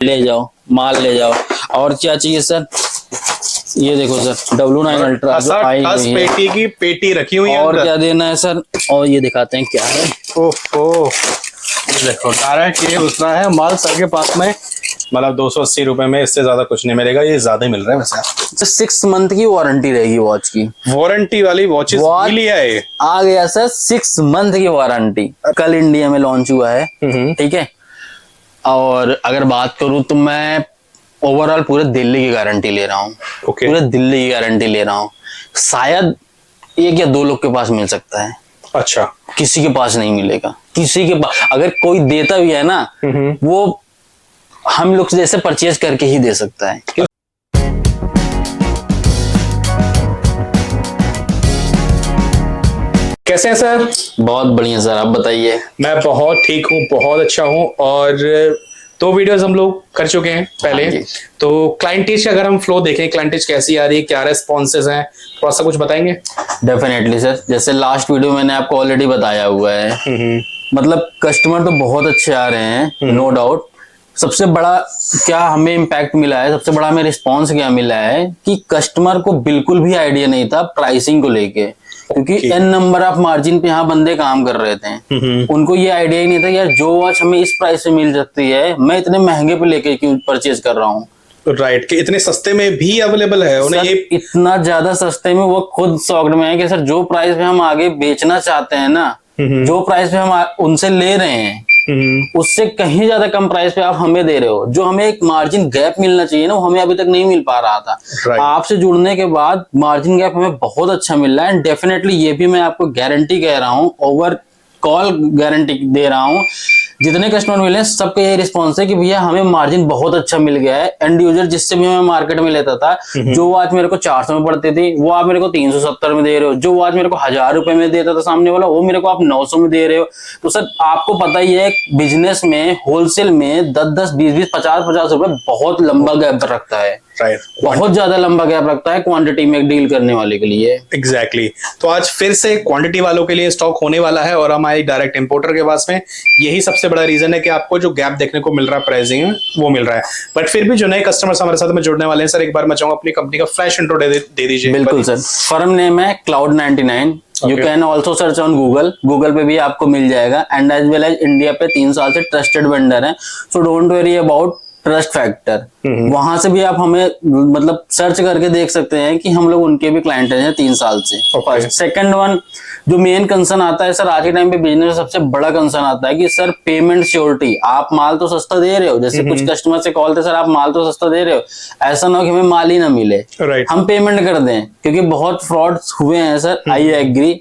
ले जाओ, माल ले जाओ। और क्या चाहिए सर? ये देखो सर, W9 अल्ट्रा जो आई हुई है, पेटी की पेटी रखी हुई है। और क्या देना है सर? और ये दिखाते हैं क्या है। ओहो, ये देखो डायरेक्ट ये उतना है माल सर के पास में, मतलब 280 रुपए में इससे ज्यादा कुछ नहीं मिलेगा। ये ज्यादा ही मिल रहा है वैसे। 6 मंथ की वारंटी रहेगी वॉच की। वारंटी वाली वॉचेस मिली है ये। आ गया सर 6 मंथ की वारंटी। कल इंडिया में लॉन्च हुआ है, ठीक है। और अगर बात करूं तो मैं ओवरऑल पूरे दिल्ली की गारंटी ले रहा हूँ। पूरे दिल्ली की गारंटी ले रहा हूँ। शायद 1 या 2 लोग के पास मिल सकता है। अच्छा, किसी के पास नहीं मिलेगा। किसी के पास अगर कोई देता भी है ना, वो हम लोग जैसे परचेज करके ही दे सकता है। कैसे हैं सर? बहुत बढ़िया सर, आप बताइए। मैं बहुत ठीक हूँ, बहुत अच्छा हूँ। और 2 वीडियोस हम लोग कर चुके हैं पहले। तो क्लाइंटेज अगर हम फ्लो देखें, क्लाइंटेज कैसी आ रही है, क्या रेस्पॉन्सेज हैं, थोड़ा सा कुछ बताएंगे? डेफिनेटली सर, जैसे लास्ट वीडियो मैंने आपको ऑलरेडी बताया हुआ है। मतलब कस्टमर तो बहुत अच्छे आ रहे हैं, नो डाउट। सबसे बड़ा क्या हमें इम्पैक्ट मिला है, सबसे बड़ा हमें रिस्पॉन्स क्या मिला है कि कस्टमर को बिल्कुल भी आइडिया नहीं था प्राइसिंग को लेके, क्योंकि n नंबर ऑफ मार्जिन पे यहाँ बंदे काम कर रहे थे। उनको ये आइडिया ही नहीं था यार, जो वॉच हमें इस प्राइस पे मिल सकती है, मैं इतने महंगे पे लेके क्यों परचेज कर रहा हूँ। राइट, कि इतने सस्ते में भी अवेलेबल है उन्हें। ये इतना ज्यादा सस्ते में वो खुद शॉक्ड में है कि सर जो प्राइस पे हम आगे बेचना चाहते हैं ना, जो प्राइस पे हम उनसे ले रहे हैं, उससे कहीं ज्यादा कम प्राइस पे आप हमें दे रहे हो। जो हमें एक मार्जिन गैप मिलना चाहिए ना, वो हमें अभी तक नहीं मिल पा रहा था। आपसे जुड़ने के बाद मार्जिन गैप हमें बहुत अच्छा मिल रहा है। एंड डेफिनेटली ये भी मैं आपको गारंटी कह रहा हूँ, ओवर कॉल गारंटी दे रहा हूँ। जितने कस्टमर मिले सबका यही रिस्पॉन्स है कि भैया हमें मार्जिन बहुत अच्छा मिल गया है। एंड यूजर जिससे भी मैं मार्केट में लेता था, जो वॉच मेरे को 400 में पड़ती थी, वो आप मेरे को 370 में दे रहे हो। जो वॉच मेरे को 1000 रुपए में देता था सामने वाला, वो मेरे को आप 900 में दे रहे हो। तो सर आपको पता ही है, बिजनेस में होलसेल में 10-10, 20-20, 50-50 रुपए बहुत लंबा गैप रखता है। बहुत ज्यादा लंबा गैप रखता है क्वांटिटी में डील करने वाले के लिए। एग्जैक्टली। तो आज फिर से क्वांटिटी वालों के लिए स्टॉक होने वाला है और हमारे डायरेक्ट इंपोर्टर के पास में यही सबसे बड़ा रीजन है कि आपको जो गैप देखने को मिल रहा है प्राइसिंग में, वो मिल रहा है। बट फिर भी जो नए कस्टमर्स हमारे साथ में जुड़ने वाले हैं, सर एक बार मैं चाहूंगा अपनी कंपनी का फ्लैश इंट्रो दे दीजिए। बिल्कुल सर, फर्म नेम है Cloud99। You can also search on Google पे भी आपको मिल जाएगा। And as well as India पे 3 साल से ट्रस्टेड वेंडर है। So don't worry about trust factor. वहां से भी आप हमें मतलब सर्च करके देख सकते हैं कि हम लोग उनके भी क्लाइंट हैं 3 साल से। फर्स्ट, सेकंड वन, जो मेन कंसर्न आता है सर आज के टाइम पे बिजनेस में, सबसे बड़ा कंसर्न आता है कि सर पेमेंट श्योरिटी। आप माल तो सस्ता दे रहे हो, जैसे कुछ कस्टमर से कॉल थे, सर आप माल तो सस्ता दे रहे हो, ऐसा ना हो कि हमें माल ही ना मिले, हम पेमेंट कर दें। क्योंकि बहुत फ्रॉड हुए हैं सर, आई एग्री।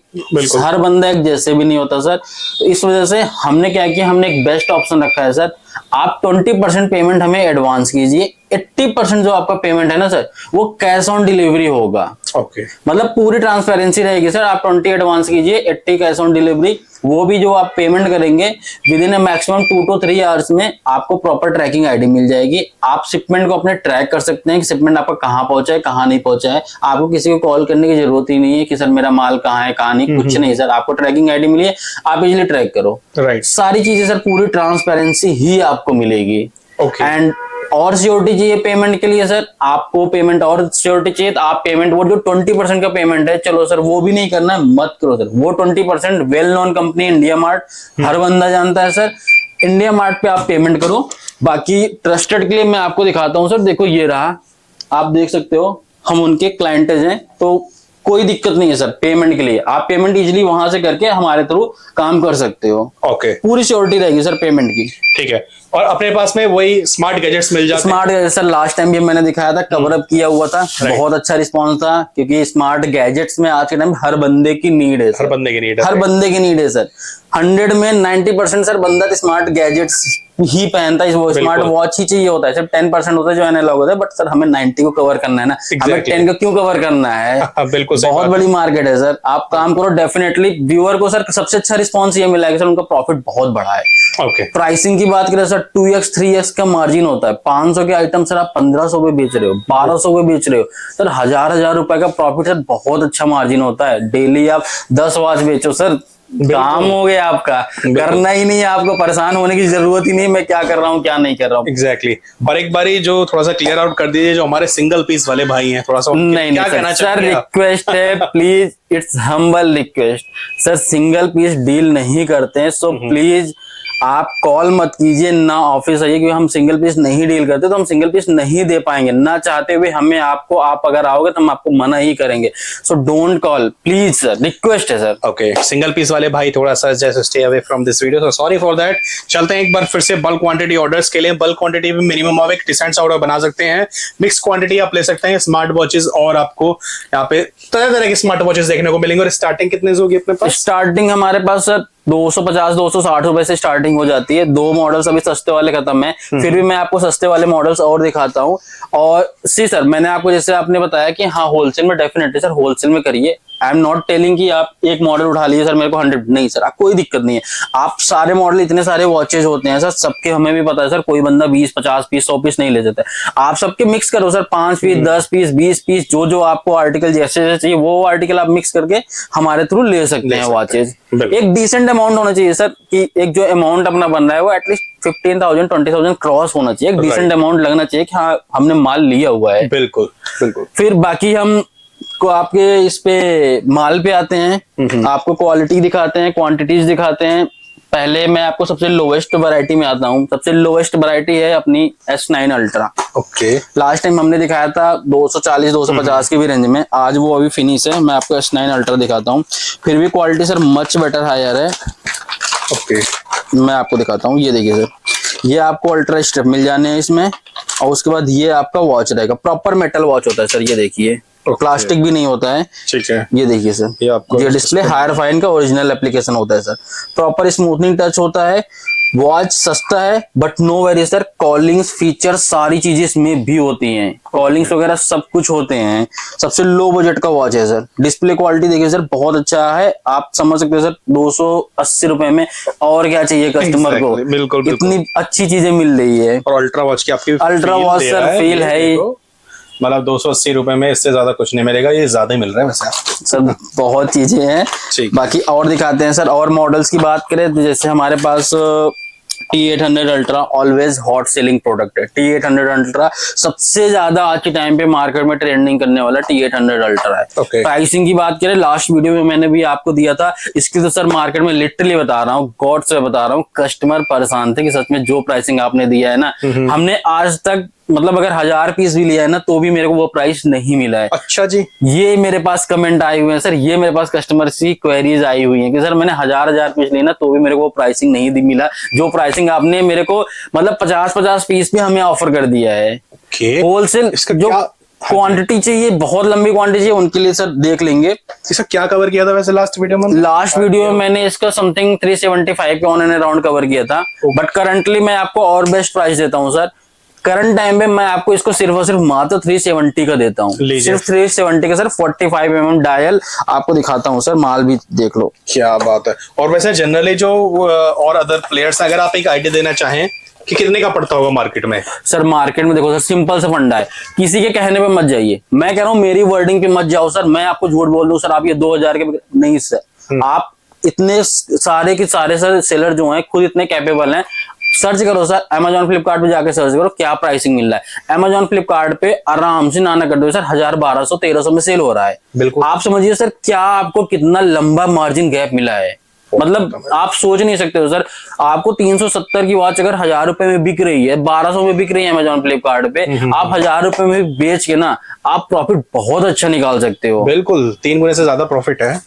हर बंदा एक जैसे भी नहीं होता सर। तो इस वजह से हमने क्या किया, हमने एक बेस्ट ऑप्शन रखा है सर। आप 20% पेमेंट हमें एडवांस कीजिए, 80% जो आपका पेमेंट है ना सर, वो कैश ऑन डिलीवरी होगा। मतलब पूरी ट्रांसपेरेंसी रहेगी सर। आप 20 एडवांस कीजिए, 80 कैश ऑन डिलीवरी। वो भी जो आप पेमेंट करेंगे with in maximum 2 to 3 hours में आपको प्रॉपर ट्रैकिंग आईडी मिल जाएगी। आप शिपमेंट को अपने ट्रैक कर सकते हैं कि शिपमेंट आपका कहाँ पहुंचा है, कहाँ नहीं पहुंचा है। आपको किसी को कॉल करने की जरूरत ही नहीं है कि सर मेरा माल कहाँ है, कहाँ नहीं, कुछ नहीं सर। आपको ट्रैकिंग आईडी मिली है, आप इजिली ट्रैक करो। सारी चीजें सर पूरी ट्रांसपेरेंसी ही आपको मिलेगी। एंड और सिक्योरिटी चाहिए पेमेंट के लिए सर, आपको पेमेंट और सिक्योरिटी चाहिए तो आप पेमेंट, वो जो 20% का पेमेंट है, चलो सर वो भी नहीं करना है, मत करो सर। वो 20% well known company IndiaMART, हर बंदा जानता है सर। इंडिया मार्ट पे आप पेमेंट करो। बाकी ट्रस्टेड के लिए मैं आपको दिखाता हूँ सर। देखो ये रहा, आप देख सकते हो, हम उनके क्लाइंटेज हैं, तो कोई दिक्कत नहीं है सर पेमेंट के लिए। आप पेमेंट इजीली वहां से करके हमारे थ्रू काम कर सकते हो। पूरी सिक्योरिटी रहेगी सर पेमेंट की। ठीक है। और अपने पास में वही स्मार्ट गैजेट्स मिल जाते हैं। Smart gadget sir last time भी मैंने दिखाया था, कवर अप किया हुआ था, बहुत अच्छा रिस्पांस था। क्योंकि स्मार्ट गैजेट्स में आज के टाइम हर बंदे की नीड है सर। हर बंदे की नीड है सर। 100 में 90% सर बंदा स्मार्ट गैजेट्स ही पहनता है। वो स्मार्ट वॉच ही चाहिए होता है। सिर्फ 10% होता है जो एनालॉग होता है। बट सर हमें 90 को कवर करना है ना, हमें 10 को क्यों कवर करना है? बिल्कुल बहुत बड़ी मार्केट है सर। आप काम करो, डेफिनेटली व्यूअर को सर सबसे अच्छा रिस्पॉन्स ये मिला है कि सर उनका प्रॉफिट बहुत बड़ा है। प्राइसिंग की बात करें सर, 2x 3x का मार्जिन होता है। 500 के आइटम सर आप 1500 पे बेच रहे हो, 1200 पे बेच रहे हो सर। 1000 रुपए का प्रॉफिट सर बहुत अच्छा मार्जिन होता है। डेली आप 10 वॉच बेचो सर, काम हो गया आपका, करना ही नहीं है आपको, परेशान होने की जरूरत ही नहीं, मैं क्या कर रहा हूँ क्या नहीं कर रहा हूँ। एग्जैक्टली और एक बारी जो थोड़ा सा क्लियर आउट कर दीजिए जो हमारे सिंगल पीस वाले भाई हैं, थोड़ा सा नहीं क्या नहीं कहना सर, चाहेंगे आप? रिक्वेस्ट है please, it's humble request sir, single peace deal नहीं करते हैं, सो प्लीज आप कॉल मत कीजिए, ना ऑफिस आइए, क्योंकि हम सिंगल पीस नहीं डील करते, तो हम सिंगल पीस नहीं दे पाएंगे, ना चाहते हुए हमें आपको, आप अगर आओगे तो हम आपको मना ही करेंगे, so don't call please sir, request है सर। ओके सिंगल पीस वाले भाई थोड़ा सा जैसे stay away from this video, so sorry for that. चलते हैं एक बार फिर से बल्क क्वांटिटी ऑर्डर्स के लिए। बल्क क्वांटिटी में मिनिमम आप एक डिसेंट सा ऑर्डर बना सकते हैं, मिक्स क्वांटिटी आप ले सकते हैं, स्मार्ट वॉचेस, और आपको यहाँ पे तरह तरह के स्मार्ट वॉचेस देखने को मिलेंगे। और स्टार्टिंग कितने से होगी अपने पास? स्टार्टिंग हमारे पास सर 250 260 रुपए से स्टार्टिंग हो जाती है। दो मॉडल्स अभी सस्ते वाले खत्म है, फिर भी मैं आपको सस्ते वाले मॉडल्स और दिखाता हूँ। और सी सर, मैंने आपको जैसे आपने बताया कि हाँ होलसेल में, डेफिनेटली सर होलसेल में करिए। आई एम नॉट टेलिंग कि आप एक मॉडल उठा लीजिए सर मेरे को 100, नहीं सर, आप कोई दिक्कत नहीं है। आप सारे मॉडल, इतने सारे वॉचेज होते हैं सर, सबके हमें भी पता है सर, कोई बंदा 20 50 पीस 100 पीस नहीं ले जाता है। आप सबके मिक्स करो सर, 5 पीस 10 पीस 20 पीस, जो जो आपको आर्टिकल जैसे जैसे चाहिए वो आर्टिकल आप मिक्स करके हमारे थ्रू ले सकते हैं वॉचेज। एक डिसेंट अमाउंट होना चाहिए सर, कि एक जो अमाउंट अपना बन रहा है वो एटलीस्ट 15,000 20,000 क्रॉस होना चाहिए, एक डिसेंट अमाउंट लगना चाहिए कि हाँ हमने माल लिया हुआ है। बिल्कुल बिल्कुल। फिर बाकी हम को आपके इस पे माल पे आते हैं, आपको क्वालिटी दिखाते हैं, क्वांटिटीज दिखाते हैं। पहले मैं आपको सबसे लोवेस्ट वैरायटी में आता हूँ। सबसे लोवेस्ट वैरायटी है अपनी S9 ultra. Okay last time हमने दिखाया था 240 250 की भी रेंज में, आज वो अभी फिनिश है। मैं आपको S9 अल्ट्रा दिखाता हूँ, फिर भी quality sir much better higher है। ओके मैं आपको दिखाता हूँ, ये देखिए सर, ये आपको अल्ट्रा स्ट्रिप मिल जाने हैं इसमें, और उसके बाद ये आपका वॉच रहेगा, प्रॉपर मेटल वॉच होता है सर, ये देखिए, प्लास्टिक भी नहीं होता है। ठीक है, ये देखिए सर, ये आपको ये डिस्प्ले हायर फाइन का ओरिजिनल एप्लीकेशन होता है सर, प्रॉपर स्मूथनिंग टच होता है। वॉच सस्ता है but no very sir, callings feature सारी चीजें इसमें भी होती हैं, कॉलिंग्स वगैरह सब कुछ होते हैं। सबसे लो बजट का वॉच है सर। डिस्प्ले क्वालिटी देखिए सर, बहुत अच्छा है, आप समझ सकते हो सर 280 रुपए में और क्या चाहिए कस्टमर को। बिल्कुल इतनी अच्छी चीजें मिल रही है। और अल्ट्रा वॉच की आपकी अल्ट्रा वॉच सर फील है ही, मतलब 280 रुपए में इससे ज्यादा कुछ नहीं मिलेगा, ये ज्यादा ही मिल रहा है वैसे सर, बहुत चीजें हैं। बाकी और दिखाते हैं सर, और मॉडल्स की बात करें तो जैसे हमारे पास T800 ultra always hot selling product है। T800 अल्ट्रा सबसे ज्यादा आज के टाइम पे मार्केट में ट्रेंडिंग करने वाला T800 अल्ट्रा है। प्राइसिंग की बात करें, लास्ट वीडियो में मैंने भी आपको दिया था, इसकी तो सर मार्केट में लिटरली बता रहा हूँ, गॉड से बता रहा हूँ, कस्टमर परेशान थे कि सच में जो प्राइसिंग आपने दिया है ना, हमने आज तक मतलब अगर 1000 पीस भी लिया है ना तो भी मेरे को वो प्राइस नहीं मिला है। अच्छा जी, ये मेरे पास कमेंट आए हुए हैं सर, ये मेरे पास कस्टमर की क्वेरीज आई हुई हैं कि सर मैंने 1000 पीस लिए ना तो भी मेरे को प्राइसिंग नहीं मिला, जो प्राइसिंग आपने मेरे को मतलब 50 पीस भी हमें ऑफर कर दिया है। होलसेल जो क्वांटिटी चाहिए, बहुत लंबी क्वांटिटी चाहिए, उनके लिए सर देख लेंगे। इसका क्या कवर किया था वैसे लास्ट वीडियो में? लास्ट वीडियो में मैंने इसका समथिंग 375 के ऑन एंड अराउंड कवर किया था, बट करंटली मैं आपको और बेस्ट प्राइस देता हूँ सर। करंट टाइम में मैं आपको इसको सिर्फ और सिर्फ मात्र 370 का देता हूँ, सिर्फ 370 का सर। 45 mm डायल आपको दिखाता हूँ सर, माल भी देख लो। क्या बात है। और वैसे जनरली जो और अदर प्लेयर्स, अगर आप एक आइडिया देना चाहें कि कितने का पड़ता होगा मार्केट में? सर मार्केट में देखो सर, सिंपल सा फंडा है, किसी के कहने पे मत जाइए, मैं कह रहा हूँ मेरी वर्डिंग पे मत जाओ सर। मैं आपको झूठ बोल दूं सर आप ये 2000 के नहीं सर, आप इतने सारे के सारे सर सेलर जो हैं खुद इतने कैपेबल हैं। सर्च करो सर, Amazon फ्लिपकार्ट पे जाके सर्च करो क्या प्राइसिंग मिल रहा है। Amazon फ्लिपकार्ट पे आराम से नाना कर दो सर, 1000 1200 1300 में सेल हो रहा है। बिल्कुल, आप समझिए सर क्या आपको कितना लंबा मार्जिन गैप मिला है, मतलब आप सोच नहीं सकते हो सर। आपको 370 की वॉच अगर 1000 रुपए में बिक रही है, 1200 में बिक रही है Amazon फ्लिपकार्ट पे, आप 1000 रुपए में बेच के ना आप प्रॉफिट बहुत अच्छा निकाल सकते हो। बिल्कुल 3 गुने से ज्यादा प्रॉफिट है।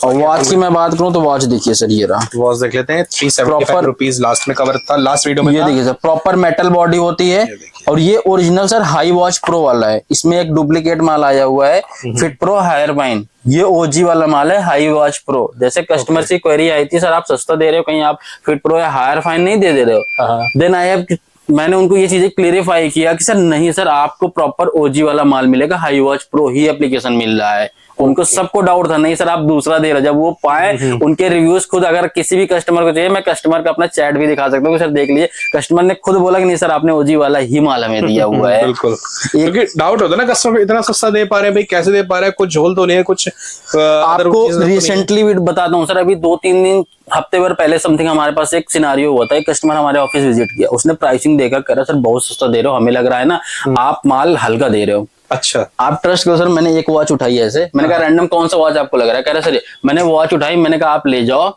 और वॉच की मैं बात करूं तो वॉच देखिए सर, ये रहा वॉच देख लेते हैं। 375 रुपीज लास्ट में कवर था, लास्ट वीडियो में। ये देखिए सर, प्रॉपर मेटल बॉडी होती है, और ये original sir high watch pro वाला है। इसमें एक डुप्लीकेट माल आया हुआ है, फिट प्रो हायर फाइन, ये ओजी वाला माल है हाई वॉच प्रो। जैसे कस्टमर की क्वेरी आई थी सर आप सस्ता दे रहे हो, कहीं आप फिट प्रो या हायर फाइन नहीं दे रहे हो, देन आई हैव मैंने उनको ये चीजें क्लेरिफाई किया कि सर नहीं सर, आपको प्रॉपर ओजी वाला माल मिलेगा, हाई वॉच प्रो ही एप्लीकेशन मिल रहा है। उनको सबको डाउट था, नहीं सर आप दूसरा दे रहे हो। जब वो पाए उनके रिव्यूज खुद, अगर किसी भी कस्टमर को चाहिए मैं कस्टमर का अपना चैट भी दिखा सकता हूँ कि सर देख लीजिए, कस्टमर ने खुद बोला कि नहीं सर आपने ओजी वाला ही माल हमें दिया हुआ है। बिल्कुल, क्योंकि डाउट होता है ना कस्टमर, इतना सस्ता दे पा रहे हैं भाई, कैसे दे पा रहे हैं, कुछ झोल तो नहीं है, कुछ आपको रिसेंटली भी बताता हूँ सर, अभी 2-3 दिन हफ्ते भर पहले समथिंग हमारे पास एक सिनारियो हुआ था। एक कस्टमर हमारे ऑफिस विजिट किया, उसने प्राइसिंग देखकर कह रहा सर बहुत सस्ता दे रहे हो, हमें लग रहा है ना आप माल हल्का दे रहे हो। अच्छा, आप ट्रस्ट करो सर, मैंने एक वॉच उठाई ऐसे, मैंने कहा रैंडम कौन सा वॉच आपको लग रहा है, कह रहा सर मैंने वॉच उठाई, मैंने कहा आप ले जाओ,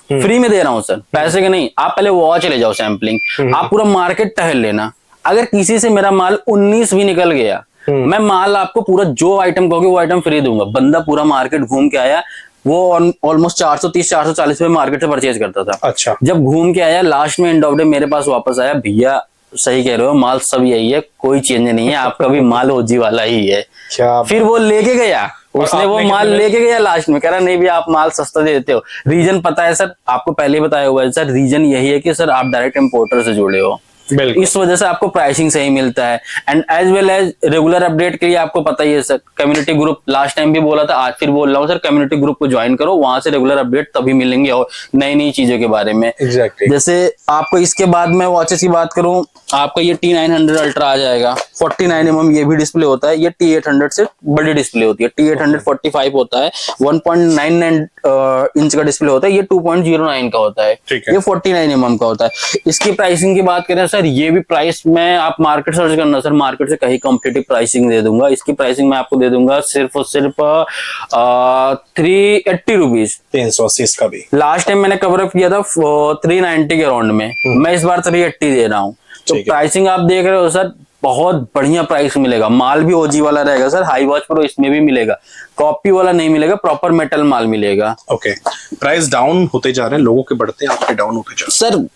फ्री में दे रहा हूँ सर, पैसे के नहीं, आप पहले वॉच ले जाओ सैम्पलिंग, आप पूरा मार्केट टहल लेना, अगर किसी से मेरा माल 19 भी निकल गया मैं माल आपको पूरा जो आइटम कहोगे वो आइटम फ्री दूंगा। बंदा पूरा मार्केट घूम के आया, वो ऑलमोस्ट 430-440 में मार्केट से परचेज करता था। अच्छा, जब घूम के आया लास्ट में एंड ऑफ डे मेरे पास वापस आया, भैया सही कह रहे हो, माल सब यही है, कोई चेंज नहीं है, आपका भी माल ओजी वाला ही है। क्या फिर वो लेके गया, उसने वो माल लेके गया लास्ट में, कह रहा नहीं भैया आप माल सस्ता दे देते हो। रीजन पता है सर, आपको पहले ही बताया हुआ है सर, रीजन यही है कि सर आप डायरेक्ट इंपोर्टर से जुड़े हो, इस वजह से आपको प्राइसिंग सही मिलता है। And as well as regular update के लिए आपको पता ही है sir, community group last time भी बोला था, आज फिर बोल रहा हूँ सर, कम्युनिटी ग्रुप को ज्वाइन करो, वहां से रेगुलर अपडेट तभी मिलेंगे और नई नई चीजों के बारे में। Exactly. जैसे आपको इसके बाद मैं वॉचेस की बात करूं, आपका ये T900 अल्ट्रा आ जाएगा, 49 mm ये भी डिस्प्ले होता है, ये T800 से बड़ी डिस्प्ले होती है, T800 45 होता है, 1.99 इंच का डिस्प्ले होता है, ये 2.09 का होता है, ये 49 mm का होता है। इसकी प्राइसिंग की बात करें सर, ये भी प्राइस में आप मार्केट सर्च करना सर, मार्केट से कहीं कॉम्पिटिटिव प्राइसिंग दे दूंगा। इसकी प्राइसिंग मैं आपको दे दूंगा सिर्फ और सिर्फ 380 रुपीज, 380 इसका भी। लास्ट टाइम मैंने कवर अप किया था 390 के अराउंड में, मैं इस बार 380 दे रहा हूँ। तो प्राइसिंग आप देख रहे हो सर, बहुत बढ़िया प्राइस मिलेगा, माल भी ओजी वाला रहेगा सर, हाई वॉच प्रो इसमें भी मिलेगा, कॉपी वाला नहीं मिलेगा, प्रॉपर मेटल माल मिलेगा। ओके, प्राइस डाउन होते जा रहे हैं, लोगों के बढ़ते हैं, आपके डाउन होते जा रहे हैं सर।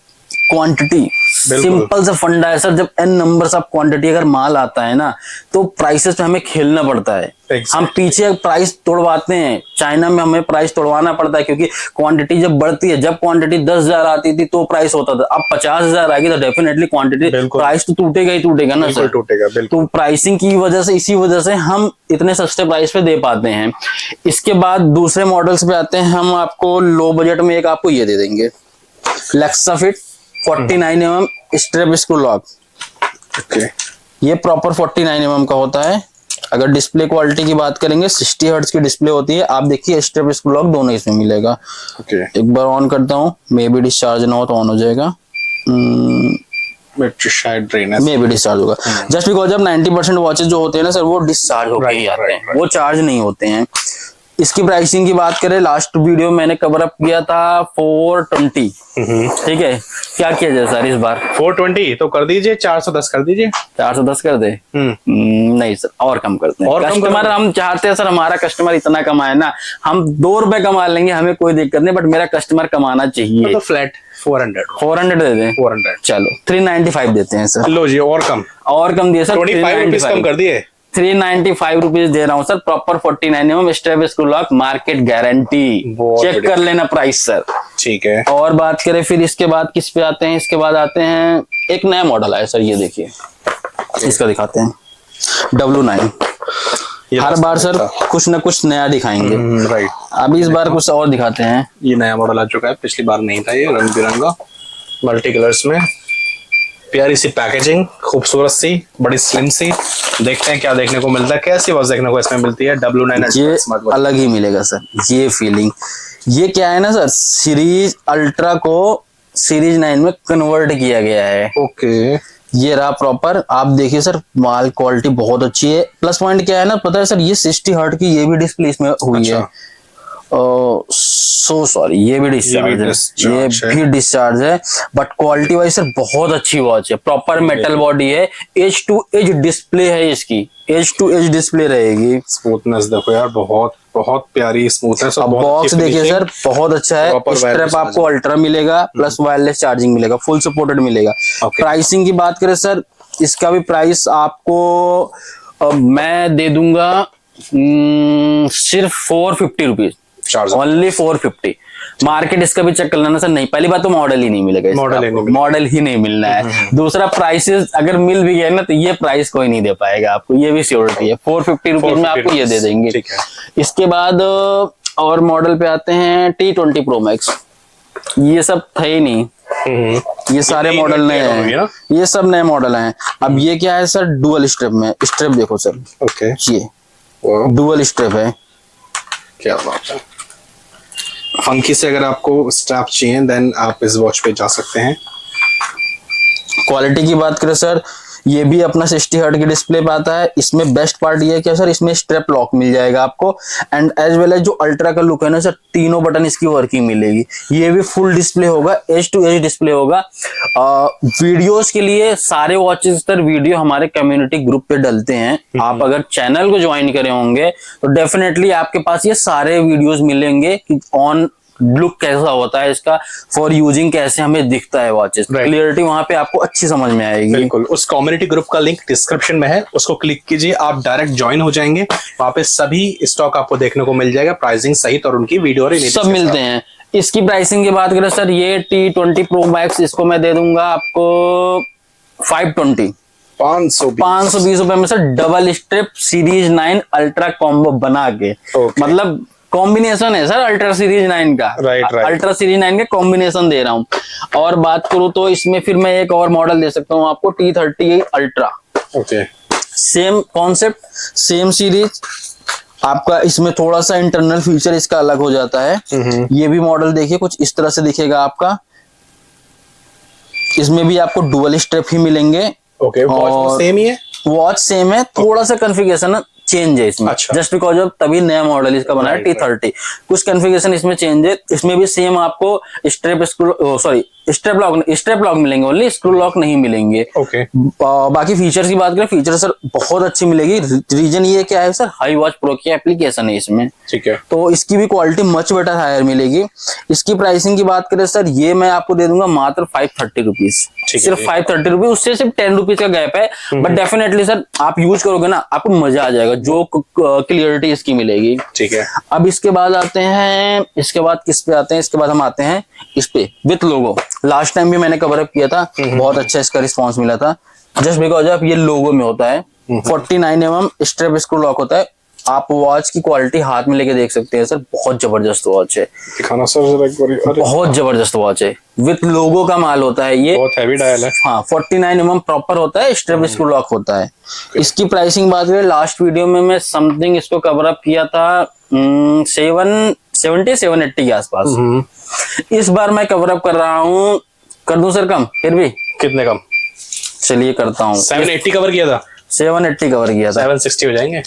क्वांटिटी सिंपल सा फंडा है सर, जब n नंबर्स ऑफ क्वांटिटी अगर माल आता है ना तो प्राइसेस पे हमें खेलना पड़ता है। Exactly. हम पीछे प्राइस तोड़वाते हैं, चाइना में हमें प्राइस तोड़वाना पड़ता है क्योंकि क्वांटिटी जब बढ़ती है, जब क्वांटिटी 10,000 आती थी तो प्राइस होता था, अब 50,000 आएगी तो डेफिनेटली क्वांटिटी प्राइस तो टूटेगा ही टूटेगा ना सर, टूटेगा। तो प्राइसिंग की वजह से, इसी वजह से हम इतने सस्ते प्राइस पे दे पाते हैं। इसके बाद दूसरे मॉडल्स पे आते हैं, हम आपको लो बजट में एक आपको ये दे देंगे, Lexafit 49 mm strap screw lock. Okay, ये प्रॉपर 49 mm का होता है। अगर डिस्प्ले क्वालिटी की बात करेंगे 60 हर्ट्ज की डिस्प्ले होती है, आप देखिए स्ट्रेप स्क्रू लॉक दोनों इसमें मिलेगा। ओके, एक बार ऑन करता हूँ, मे बी डिस्चार्ज ना हो तो ऑन हो जाएगा, शायद मे बी डिस्चार्ज होगा, जस्ट बिकॉज अब 90% वॉचेस जो होते हैं ना सर वो डिस्चार्ज होकर ही आते हैं, वो चार्ज नहीं होते हैं। इसकी प्राइसिंग की बात करें, लास्ट वीडियो मैंने कवर अप किया था 420, ठीक है, क्या किया जाए सर इस बार? 420 तो कर दीजिए, 410 कर दीजिए, 410 कर दे। नहीं सर, और कम करते हैं, और कस्टमर हम चाहते हैं सर, हमारा कस्टमर इतना कमाए ना, हम 2 रुपए कमा लेंगे, हमें कोई दिक्कत नहीं, बट मेरा कस्टमर कमाना चाहिए। तो फ्लैट 400 दे दें, 400 चलो 395 देते हैं सर। लो जी, और कम दिए सर, 25 रुपीज कम कर दिए, 395 रुपीज दे रहा हूँ sir, proper 49 mm strap screw lock, market guarantee, check कर लेना प्राइस सर। ठीक है, और बात करें फिर इसके बाद किस पे आते हैं, इसके बाद आते हैं एक नया मॉडल आया सर, ये देखिए, इसका दिखाते हैं W9। हर बार सर कुछ ना कुछ नया दिखाएंगे, राइट, अभी इस बार कुछ और दिखाते हैं। ये नया मॉडल आ चुका है, पिछली बार नहीं था, ये रंग बिरंगा मल्टी कलर्स में, प्यारी सी पैकेजिंग, खूबसूरत सी, बड़ी स्लिम सी। देखते हैं क्या देखने को मिलता है, कैसी वॉच देखने को इसमें मिलती है। W9 ये अलग ही मिलेगा सर, ये फीलिंग, ये क्या है ना सर, सीरीज अल्ट्रा को सीरीज 9 में कन्वर्ट किया गया है। ओके, ये रहा प्रॉपर, आप देखिए सर, माल क्वालिटी बहुत अच्छी है। प्लस पॉइंट क्या है ना पता है सर, ये 60 हर्ट की ये भी डिस्प्ले इसमें हुई है। सो सॉरी, ये भी डिस्चार्ज है, बट क्वालिटी वाइज सर बहुत अच्छी वॉच है, प्रॉपर मेटल बॉडी है, एज टू एज डिस्प्ले है, इसकी एज टू एज डिस्प्ले रहेगी। स्मूथनेस देखो यार, बहुत बहुत प्यारी स्मूथनेस। अब बॉक्स देखिए सर, बहुत अच्छा है, स्ट्रैप आपको अल्ट्रा मिलेगा, प्लस वायरलेस चार्जिंग मिलेगा, फुल सपोर्टेड मिलेगा। प्राइसिंग की बात करें सर, इसका भी प्राइस आपको मैं दे दूंगा सिर्फ 450 रुपीज, 4,000 ओनली 450। मार्केट इसका भी चेक कर लेना सर, नहीं पहली बात तो मॉडल ही नहीं मिलेगा, मॉडल ही नहीं मिलना है। दूसरा प्राइसेस अगर मिल भी गया ना तो ये प्राइस कोई नहीं दे पाएगा आपको, ये भी श्योरिटी है। 450 रुपीज में आपको ये दे देंगे। ठीक है। इसके बाद और मॉडल पे आते हैं T20 Pro Max। ये सब थे ही नहीं, ये सारे मॉडल नए हैं, ये सब नए मॉडल हैं। अब ये क्या है सर, डुअल स्ट्रिप में, स्ट्रिप देखो सर, ओके ये डुअल स्ट्रिप है। क्या बात है। फंकी से अगर आपको स्ट्रैप चाहिए देन आप इस वॉच पे जा सकते हैं। क्वालिटी की बात करें सर, ये भी अपना 60 हर्ट की डिस्प्ले पे आता है। इसमें बेस्ट पार्ट ये है क्या सर, इसमें स्ट्रेप लॉक मिल जाएगा आपको, एंड एज वेल एज जो अल्ट्रा का लुक है ना सर, तीनों बटन इसकी वर्किंग मिलेगी। ये भी फुल डिस्प्ले होगा, एज टू एज डिस्प्ले होगा। वीडियोस के लिए सारे वॉचेस सर वीडियो हमारे कम्युनिटी ग्रुप पे डलते हैं। आप अगर चैनल को ज्वाइन करे होंगे तो डेफिनेटली आपके पास ये सारे वीडियोस मिलेंगे कि ऑन लुक कैसा होता है इसका, फॉर यूजिंग कैसे हमें दिखता है वॉचेस, क्लियरिटी वहां पे आपको अच्छी समझ में आएगी। बिल्कुल, उस कम्युनिटी ग्रुप का लिंक डिस्क्रिप्शन में है, उसको क्लिक कीजिए, आप डायरेक्ट ज्वाइन हो जाएंगे। वहां पे सभी स्टॉक आपको देखने को मिल जाएगा, प्राइसिंग सहित और उनकी वीडियो सब मिलते हैं। इसकी प्राइसिंग की बात करें सर, ये T20 Pro Max इसको मैं दे दूंगा आपको 520 520 रुपए में sir, double strip series 9 ultra combo बना के। मतलब कॉम्बिनेशन है सर अल्ट्रा सीरीज 9 का, अल्ट्रा सीरीज 9 का कॉम्बिनेशन दे रहा हूँ। और बात करूँ तो इसमें फिर मैं एक और मॉडल दे सकता हूँ आपको, T30 ultra. Okay, same concept, same series आपका। इसमें थोड़ा सा इंटरनल फीचर इसका अलग हो जाता है। ये भी मॉडल देखिए कुछ इस तरह से दिखेगा आपका। इसमें भी आपको डुअल स्ट्रिप ही मिलेंगे। ओके, वॉच सेम ही है, वॉच सेम है, थोड़ा सा कॉन्फ़िगरेशन चेंज है इसमें। अच्छा। जस्ट बिकॉज ऑफ तभी नया मॉडल इसका बना है T30, कुछ कॉन्फ़िगरेशन इसमें चेंज है। इसमें भी सेम आपको स्ट्रेप लॉक मिलेंगे, ओनली स्क्रू लॉक नहीं मिलेंगे। ओके। बाकी फीचर्स की बात करें, फीचर सर बहुत अच्छी मिलेगी। रीजन ये क्या है सर, हाई वॉच प्रो की एप्लीकेशन है इसमें, ठीक है, तो इसकी भी क्वालिटी मच बेटर हायर मिलेगी। इसकी प्राइसिंग की बात करें सर, ये मैं आपको दे दूंगा मात्र 530 रुपीज, सिर्फ 530 रुपीज। उससे सिर्फ 10 रुपीज का गैप है, बट डेफिनेटली सर आप यूज करोगे ना आपको मजा आ जाएगा, जो क्लियरिटी इसकी मिलेगी। ठीक है। अब इसके बाद आते हैं, इसके बाद किस पे आते हैं, इसके बाद हम आते हैं इस पे विथ लोगो। लास्ट टाइम भी मैंने कवर अप किया था, बहुत अच्छा इसका रिस्पांस मिला था, जस्ट बिकॉज ऑफ ये लोगो में होता है। 49 mm स्ट्रेप स्क्रू लॉक होता है। आप वॉच की क्वालिटी हाथ में लेके देख सकते हैं सर, बहुत जबरदस्त वॉच है। दिखाना सर जरा एक बार। बहुत जबरदस्त वॉच है, विथ लोगो का माल होता है ये, बहुत हैवी डायल है। हाँ, 49 mm प्रॉपर होता है, स्ट्रेप स्क्रू लॉक होता है। इसकी प्राइसिंग बात करें, लास्ट वीडियो में मैं समथिंग इसको कवर अप किया था 780 के आसपास। इस बार मैं कवर अप कर रहा हूँ, कर दूं सर कम, फिर भी कितने कम? चलिए करता हूँ। 780 कवर किया था, 780 कवर किया था, 760 हो जाएंगे।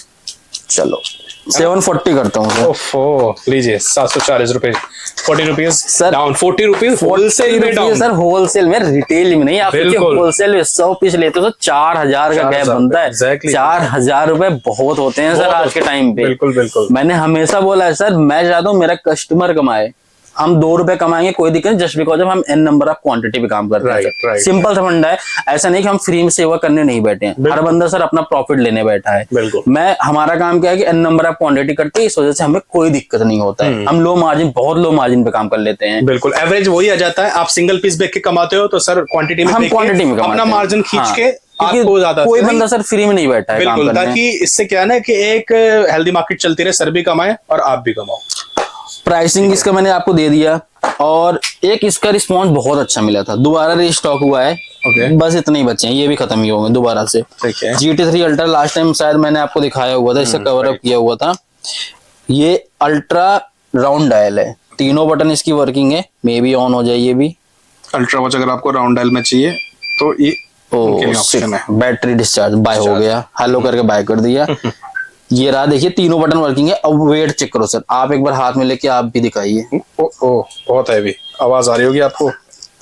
चलो 740 करता हूँ। ओफो, लीजिए 740 रुपए, 40 rupees sir, down 40 rupees wholesale में डाउन सर, होलसेल में, रिटेल में नहीं। आप होलसेल में 100 पीस लेते हो तो 4000 का गैप बनता है। 4000 रुपए बहुत होते हैं सर आज के टाइम पे। बिल्कुल बिल्कुल, मैंने हमेशा बोला है सर, मैं चाहता हूँ मेरा कस्टमर कमाए, हम 2 रुपए कमाएंगे कोई दिक्कत नहीं, जस्ट बिकॉज हम n नंबर ऑफ क्वांटिटी पे काम करते हैं। सिंपल सा फंडा है, ऐसा नहीं कि हम फ्री में सेवा करने नहीं बैठे हैं। हर बंदा सर अपना प्रॉफिट लेने बैठा है। मैं, हमारा काम क्या है कि n नंबर ऑफ क्वांटिटी करते हैं, इस वजह से हमें कोई दिक्कत नहीं होता है। हम लो मार्जिन, बहुत लो मार्जिन पे काम कर लेते हैं। बिल्कुल, एवरेज वही आ जाता है। आप सिंगल पीस बेच के कमाते हो तो सर क्वांटिटी में, हम क्वांटिटी में अपना मार्जिन खींच के, आपको ज्यादा कोई बंदा सर फ्री में नहीं बैठा है। बिल्कुल, ताकि इससे क्या है ना कि एक हेल्दी मार्केट चलती रहे, सर भी कमाए और आप भी कमाओ। प्राइसिंग इसका मैंने आपको दे दिया, और एक इसका रिस्पांस बहुत अच्छा मिला था, दोबारा रीस्टॉक हुआ है। बस इतने ही बचे हैं, ये भी खत्म ही हो गए दोबारा से। GT3 अल्ट्रा लास्ट टाइम शायद मैंने आपको दिखाया हुआ था, इसका कवर अप किया हुआ था। ये अल्ट्रा राउंड डायल है, तीनों बटन इसकी वर्किंग है, मे बी ऑन हो जाए। ये भी अल्ट्रा वॉच अगर आपको राउंड डायल में चाहिए तो ये ऑप्शन है। बैटरी डिस्चार्ज बाय हो गया, हेलो करके बाय कर दिया। ये रहा, देखिए तीनों बटन वर्किंग है। अब वेट चेक करो सर, आप एक बार हाथ में लेके आप भी दिखाइए। बहुत हैवी आवाज आ रही होगी आपको,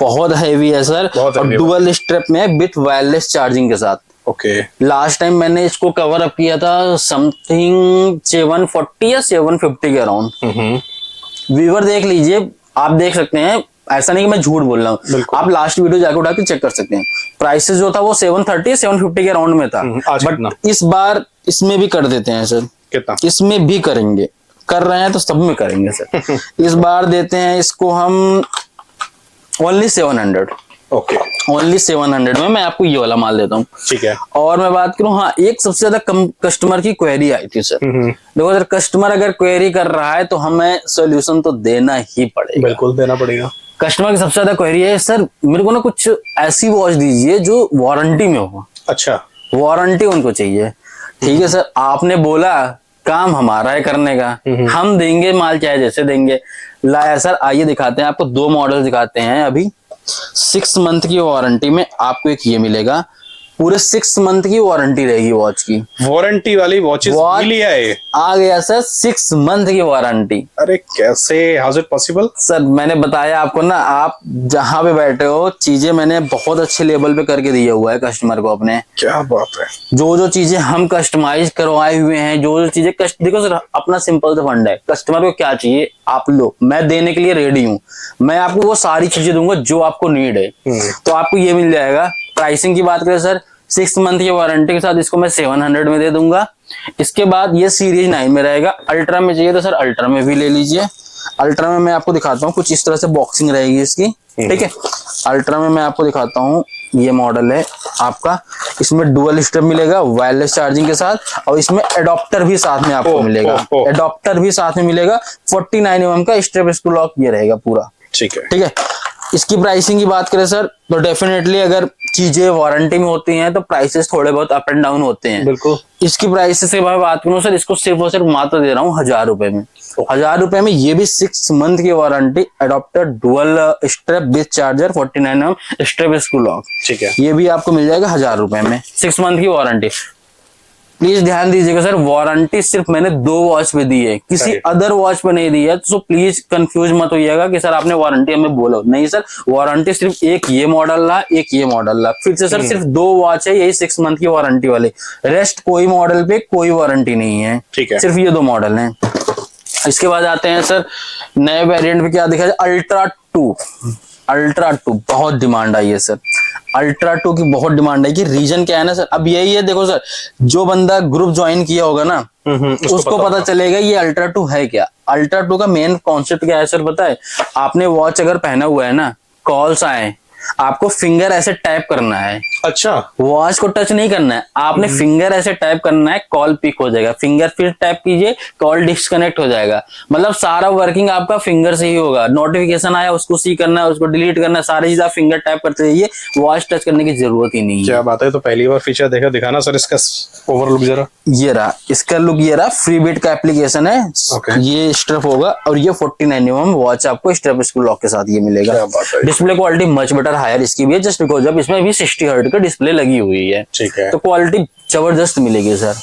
बहुत हैवी है सर, और डुअल स्ट्रेप में विथ वायरलेस चार्जिंग के साथ। ओके, लास्ट टाइम मैंने इसको कवर अप किया था समथिंग 740 या 750 के अराउंड। व्यूअर देख लीजिए, आप देख सकते हैं, ऐसा नहीं कि मैं झूठ बोल रहा हूँ, आप लास्ट वीडियो जाकर उठा के चेक कर सकते हैं। प्राइसेस जो था वो 730 750 के अराउंड में था, बट इस बार इसमें भी कर देते हैं सर। कितना? इसमें भी करेंगे कर रहे हैं तो सब में करेंगे सर। इस बार देते हैं इसको हम ओनली 700। ओके, ओनली 700 में मैं आपको ये वाला माल देता हूँ। ठीक है। और मैं बात करूँ, हाँ, एक सबसे ज्यादा कम कस्टमर की क्वेरी आई थी सर। देखो सर, कस्टमर अगर क्वेरी कर रहा है तो हमें सोल्यूशन तो देना ही पड़ेगा। बिल्कुल देना पड़ेगा। कस्टमर की सबसे ज्यादा क्वेरी है, सर मेरे को ना कुछ ऐसी वॉच दीजिए जो वारंटी में हो। अच्छा, वारंटी उनको चाहिए। ठीक है सर, आपने बोला काम हमारा है करने का, हम देंगे माल चाहे जैसे देंगे। लाया सर, आइए दिखाते हैं आपको, 2 मॉडल दिखाते हैं अभी। 6 मंथ की वारंटी में आपको एक ये मिलेगा, पूरे 6 मंथ की वारंटी रहेगी वॉच की। वारंटी वाली वॉचेस मिली है, आ गया सर 6 मंथ की वारंटी। अरे कैसे, how is it possible? Sir मैंने बताया आपको ना, आप जहां पे बैठे हो, चीजें मैंने बहुत अच्छे लेवल पे करके दिया हुआ है कस्टमर को अपने। क्या बात है। जो चीजें हम कस्टमाइज करवाए हुए हैं, जो चीजें देखो सर, अपना सिंपल सा फंड है, कस्टमर को क्या चाहिए आप लो, मैं देने के लिए रेडी हूँ। मैं आपको वो सारी चीजें दूंगा जो आपको नीड है। तो आपको ये मिल जाएगा। प्राइसिंग की बात करें सर, 6 मंथ की वारंटी के साथ इसको मैं 700 में दे दूंगा। इसके बाद ये सीरीज 9 में रहेगा। अल्ट्रा में चाहिए तो सर अल्ट्रा में भी ले लीजिए। अल्ट्रा में मैं आपको दिखाता हूँ, कुछ इस तरह से बॉक्सिंग रहेगी इसकी। ठीक है, अल्ट्रा में मैं आपको दिखाता हूँ, ये मॉडल है आपका। इसमें डुअल स्ट्रैप मिलेगा वायरलेस चार्जिंग के साथ, और इसमें एडॉप्टर भी साथ में आपको मिलेगा। एडॉप्टर भी साथ में मिलेगा। 49 mm का स्ट्रैप स्क्रू लॉक ये रहेगा पूरा। ठीक है, ठीक है। इसकी प्राइसिंग की बात करें सर, तो डेफिनेटली अगर चीजें वारंटी में होती हैं तो प्राइसेस थोड़े बहुत अप एंड डाउन होते हैं। बिल्कुल। इसकी प्राइसेस से मैं बात करूं सर, इसको सिर्फ और सिर्फ मात्र दे रहा हूँ 1000 रुपए में। 1000 रुपए में ये भी 6 मंथ की warranty, adapter, dual strap with charger, 49 mm strap screw lock. ठीक है, ये भी आपको मिल जाएगा 1000 रुपए में, 6 मंथ की वारंटी। प्लीज ध्यान दीजिएगा सर, वारंटी सिर्फ मैंने 2 वॉच पे दी है, किसी अदर वॉच पे नहीं दी है। तो प्लीज कंफ्यूज मत होइएगा कि सर आपने वारंटी हमें बोलो। नहीं सर, वारंटी सिर्फ एक ये मॉडल रहा, एक ये मॉडल रहा। फिर से सर सिर्फ 2 वॉच है, यही 6 मंथ की वारंटी वाले। रेस्ट कोई मॉडल पे कोई वारंटी नहीं है। ठीक है, सिर्फ ये 2 मॉडल हैं। इसके बाद आते हैं सर नए वेरिएंट पे, क्या दिखा जाए, अल्ट्रा 2। अल्ट्रा 2 बहुत डिमांड आई है सर। अल्ट्रा 2 की बहुत डिमांड है कि रीजन क्या है ना सर, अब यही है, देखो सर, जो बंदा ग्रुप ज्वाइन किया होगा ना, उसको पता चलेगा ये अल्ट्रा 2 है क्या। अल्ट्रा 2 का मेन कॉन्सेप्ट क्या है सर, पता है? आपने वॉच अगर पहना हुआ है ना, कॉल्स आए, आपको फिंगर ऐसे टैप करना है। अच्छा, वॉच को टच नहीं करना है, आपने फिंगर ऐसे टैप करना है, कॉल पिक हो जाएगा। फिंगर फिर टैप कीजिए, कॉल डिस्कनेक्ट हो जाएगा। मतलब सारा वर्किंग आपका फिंगर से ही होगा। नोटिफिकेशन आया उसको सी करना है, उसको डिलीट करना है, सारी चीज आप फिंगर टैप करते रहिए, वॉच टच करने की जरूरत ही नहीं है। क्या बात है। तो पहली बार फीचर देखा, दिखाना सर इसका ओवरलुक जरा। ये रहा इसका लुक, ये रहा। फ्रीबिट का एप्लीकेशन है। ये स्ट्रैप होगा, और ये 49 mm वॉच आपको स्ट्रैप स्क्रू लॉक के साथ ये मिलेगा। Display quality much better higher इसकी भी है, जस्ट बिकॉज अब इसमें भी 60 हर्ट्ज का डिस्प्ले लगी हुई है। ठीक है, तो क्वालिटी जबरदस्त मिलेगी सर।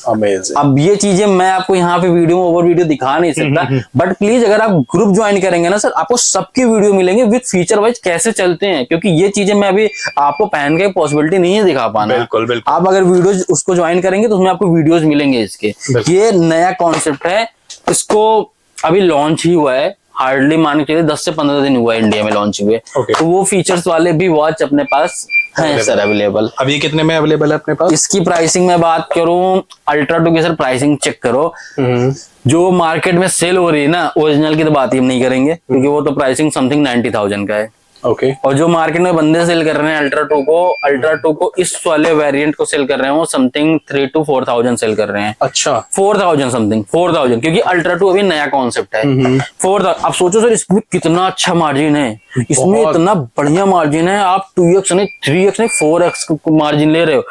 अमेजिंग। अब ये चीजें मैं आपको यहाँ पे वीडियो में ओवर वीडियो दिखा नहीं सकता, बट प्लीज अगर आप ग्रुप ज्वाइन करेंगे ना सर, आपको सबकी वीडियो मिलेंगे विद फीचर वाइज कैसे चलते हैं, क्योंकि ये चीजें मैं अभी आपको पहन के पॉसिबिलिटी नहीं है दिखा पाना। बिल्कुल बिल्कुल। आप अगर वीडियोज उसको ज्वाइन करेंगे तो उसमें आपको वीडियोज मिलेंगे इसके। ये नया कॉन्सेप्ट है, इसको अभी लॉन्च ही हुआ है, हार्डली मान के चलिए 10 से 15 दिन हुआ है इंडिया में लॉन्च हुए। तो वो फीचर्स वाले भी वॉच अपने पास है सर अवेलेबल। अब ये कितने में अवेलेबल है अपने पास? इसकी प्राइसिंग में बात करूं, अल्ट्रा 2 की सर प्राइसिंग चेक करो। जो मार्केट में सेल हो रही है ना, ओरिजिनल की तो बात ही हम नहीं करेंगे, क्योंकि वो तो प्राइसिंग समथिंग 90,000 का है। ओके। और जो मार्केट में बंदे सेल कर रहे हैं अल्ट्रा 2 को इस वाले वेरिएंट को सेल कर रहे हैं, वो समथिंग 3 to 4,000 सेल कर रहे हैं। अच्छा, 4,000 समथिंग, 4,000, क्योंकि अल्ट्रा 2 अभी नया कॉन्सेप्ट है। 4,000। अब सोचो सर, इसमें कितना अच्छा मार्जिन है, इसमें इतना बढ़िया मार्जिन है। आप 2x नहीं, 3x नहीं, 4x मार्जिन ले रहे हो।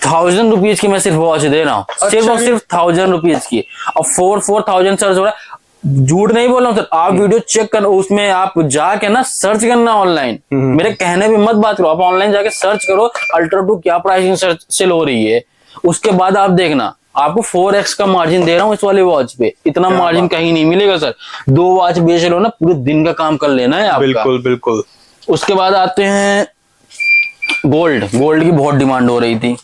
1000 रुपीज की मैं सिर्फ वॉच दे रहा हूँ, सिर्फ और सिर्फ 1000 रुपीज की। अब 4,000 सर्च हो रहा है, झूठ नहीं बोल रहा हूँ सर। आप वीडियो चेक कर, उसमें आप जाके ना सर्च करना ऑनलाइन, मेरे कहने पे मत बात करो, आप ऑनलाइन जाके सर्च करो अल्ट्रा 2 क्या प्राइसिंग सेल हो रही है। उसके बाद आप देखना, आपको 4x का मार्जिन दे रहा हूँ इस वाले वॉच पे। इतना मार्जिन कहीं नहीं मिलेगा सर। 2 वॉच बेच लो ना, पूरे दिन का काम कर लेना है आपका। बिल्कुल बिल्कुल। उसके बाद आते हैं गोल्ड की बहुत डिमांड हो रही थी।